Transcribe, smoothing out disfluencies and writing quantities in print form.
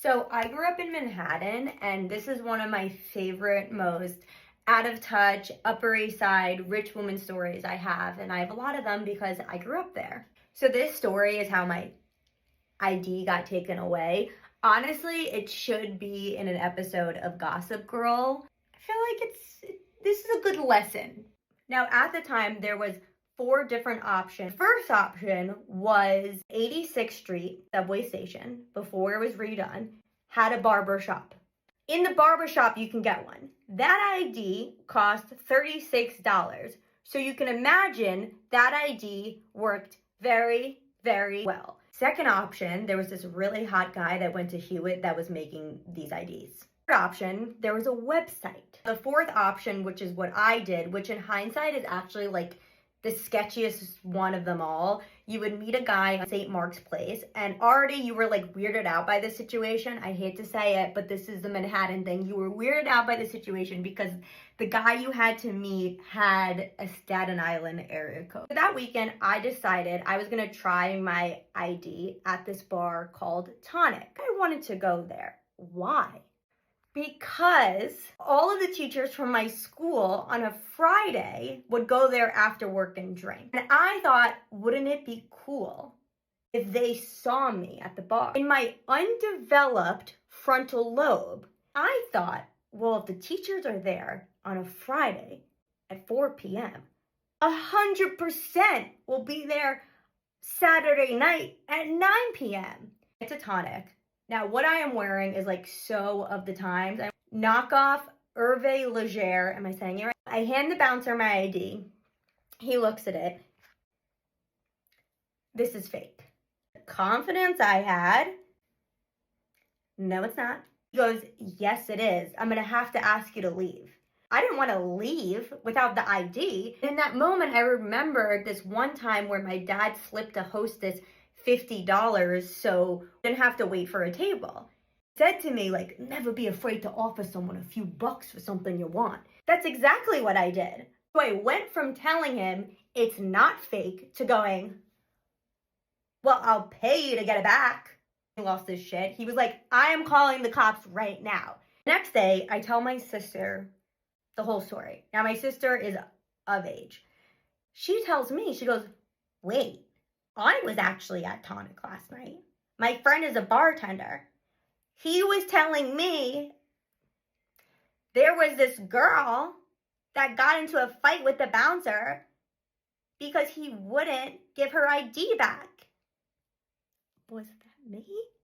So I grew up in Manhattan, and this is one of my favorite, most out of touch, Upper East Side, rich woman stories I have. And I have a lot of them because I grew up there. So this story is how my ID got taken away. Honestly, it should be in an episode of Gossip Girl. I feel like this is a good lesson. Now, at the time, there was four different options. First option was 86th Street subway station before it was redone, had a barber shop. In the barber shop, you can get one. That ID cost $36. So you can imagine that ID worked very, very well. Second option, there was this really hot guy that went to Hewitt that was making these IDs. Third option, there was a website. The fourth option, which is what I did, which in hindsight is actually like the sketchiest one of them all. You would meet a guy on St. Mark's Place, and already you were like weirded out by the situation. I hate to say it, but this is the Manhattan thing. You were weirded out by the situation because the guy you had to meet had a Staten Island area code. So that weekend, I decided I was gonna try my ID at this bar called Tonic. I wanted to go there. Why? Because all of the teachers from my school on a Friday would go there after work and drink. And I thought, wouldn't it be cool if they saw me at the bar? In my undeveloped frontal lobe, I thought, well, if the teachers are there on a Friday at 4 p.m., 100% will be there Saturday night at 9 p.m. It's a Tonic. Now, what I am wearing is like so of the times. Knockoff Hervé Leger. Am I saying it right? I hand the bouncer my ID. He looks at it. This is fake. The confidence I had. No, it's not. He goes, yes, it is. I'm going to have to ask you to leave. I didn't want to leave without the ID. In that moment, I remembered this one time where my dad flipped a hostess $50 so I didn't have to wait for a table. He said to me, like, never be afraid to offer someone a few bucks for something you want. That's exactly what I did. So I went from telling him it's not fake to going, well, I'll pay you to get it back. He lost his shit. He was like, I am calling the cops right now. Next day, I tell my sister the whole story. Now, my sister is of age. She tells me, she goes, wait, I was actually at Tonic last night. My friend is a bartender. He was telling me there was this girl that got into a fight with the bouncer because he wouldn't give her ID back. Was that me?